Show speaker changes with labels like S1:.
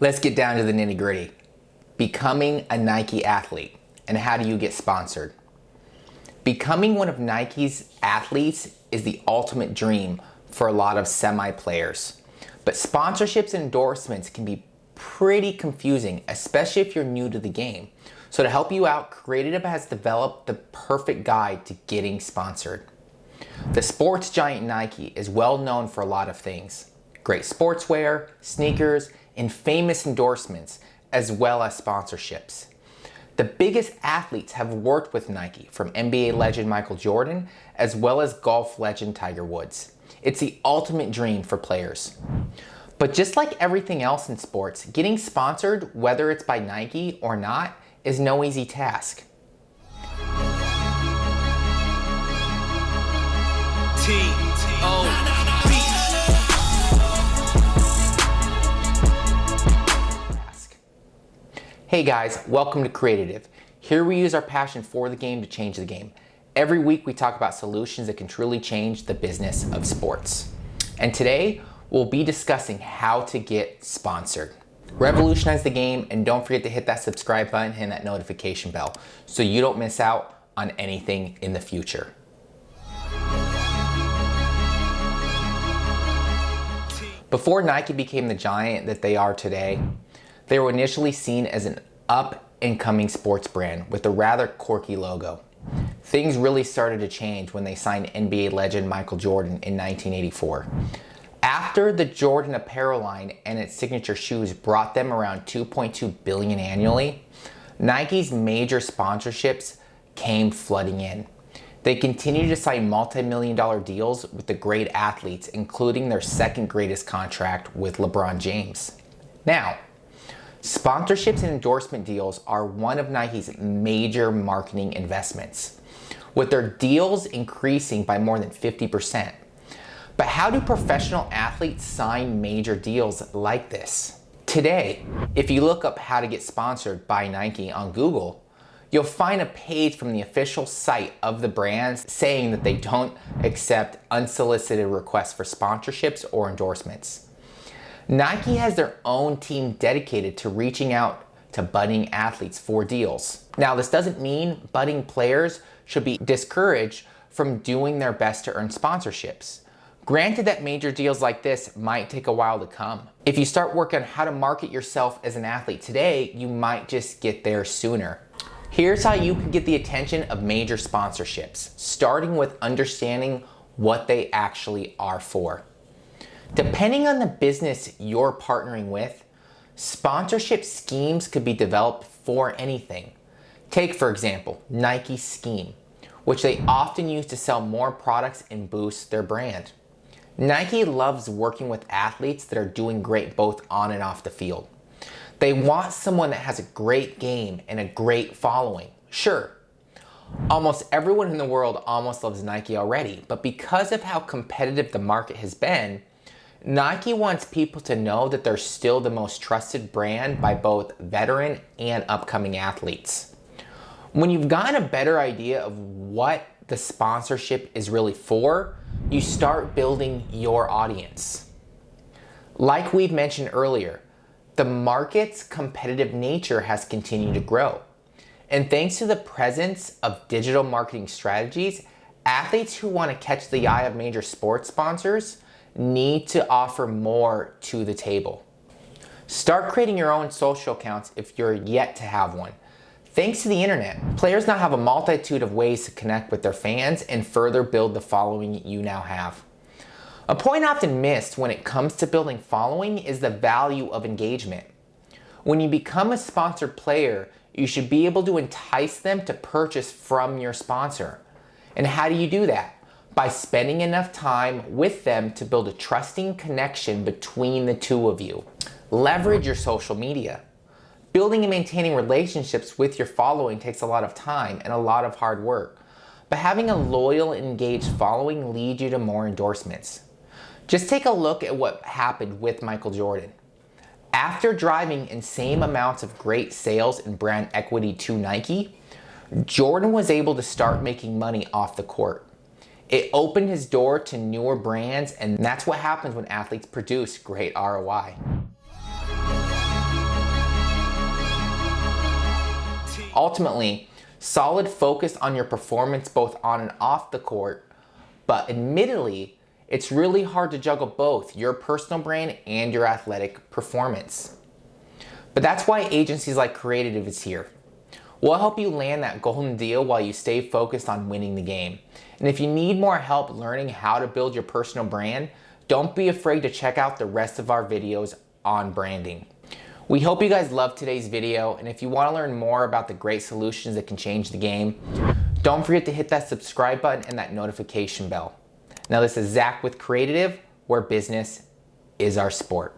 S1: Let's get down to the nitty gritty. Becoming a Nike athlete, and how do you get sponsored? Becoming one of Nike's athletes is the ultimate dream for a lot of semi-players. But sponsorships and endorsements can be pretty confusing, especially if you're new to the game. So to help you out, Creative has developed the perfect guide to getting sponsored. The sports giant Nike is well known for a lot of things. Great sportswear, sneakers, and famous endorsements, as well as sponsorships. The biggest athletes have worked with Nike, from NBA legend Michael Jordan, as well as golf legend Tiger Woods. It's the ultimate dream for players. But just like everything else in sports, getting sponsored, whether it's by Nike or not, is no easy task. Hey guys, welcome to Creative. Here we use our passion for the game to change the game. Every week we talk about solutions that can truly change the business of sports. And today we'll be discussing how to get sponsored. Revolutionize the game, and don't forget to hit that subscribe button and that notification bell so you don't miss out on anything in the future. Before Nike became the giant that they are today, they were initially seen as an up-and-coming sports brand with a rather quirky logo. Things really started to change when they signed NBA legend Michael Jordan in 1984. After the Jordan apparel line and its signature shoes brought them around $2.2 billion annually, Nike's major sponsorships came flooding in. They continued to sign multi-million-dollar deals with the great athletes, including their second greatest contract with LeBron James. Now, sponsorships and endorsement deals are one of Nike's major marketing investments, with their deals increasing by more than 50%. But how do professional athletes sign major deals like this? Today, if you look up how to get sponsored by Nike on Google, you'll find a page from the official site of the brands saying that they don't accept unsolicited requests for sponsorships or endorsements. Nike has their own team dedicated to reaching out to budding athletes for deals. Now, this doesn't mean budding players should be discouraged from doing their best to earn sponsorships. Granted that major deals like this might take a while to come. If you start working on how to market yourself as an athlete today, you might just get there sooner. Here's how you can get the attention of major sponsorships, starting with understanding what they actually are for. Depending on the business you're partnering with, sponsorship schemes could be developed for anything. Take, for example, Nike's scheme, which they often use to sell more products and boost their brand. Nike loves working with athletes that are doing great both on and off the field. They want someone that has a great game and a great following. Sure, almost everyone in the world almost loves Nike already, but because of how competitive the market has been, Nike wants people to know that they're still the most trusted brand by both veteran and upcoming athletes. When you've gotten a better idea of what the sponsorship is really for, you start building your audience. Like we've mentioned earlier, the market's competitive nature has continued to grow. And thanks to the presence of digital marketing strategies, athletes who want to catch the eye of major sports sponsors need to offer more to the table. Start creating your own social accounts if you're yet to have one. Thanks to the internet, players now have a multitude of ways to connect with their fans and further build the following you now have. A point often missed when it comes to building following is the value of engagement. When you become a sponsored player, you should be able to entice them to purchase from your sponsor. And how do you do that? By spending enough time with them to build a trusting connection between the two of you. Leverage your social media. Building and maintaining relationships with your following takes a lot of time and a lot of hard work. But having a loyal and engaged following leads you to more endorsements. Just take a look at what happened with Michael Jordan. After driving insane amounts of great sales and brand equity to Nike, Jordan was able to start making money off the court. It opened his door to newer brands, and that's what happens when athletes produce great ROI. Ultimately, solid focus on your performance both on and off the court, but admittedly, it's really hard to juggle both your personal brand and your athletic performance. But that's why agencies like Creative is here. We'll help you land that golden deal while you stay focused on winning the game. And if you need more help learning how to build your personal brand, don't be afraid to check out the rest of our videos on branding. We hope you guys loved today's video, and if you want to learn more about the great solutions that can change the game, don't forget to hit that subscribe button and that notification bell. Now this is Zach with Creative, where business is our sport.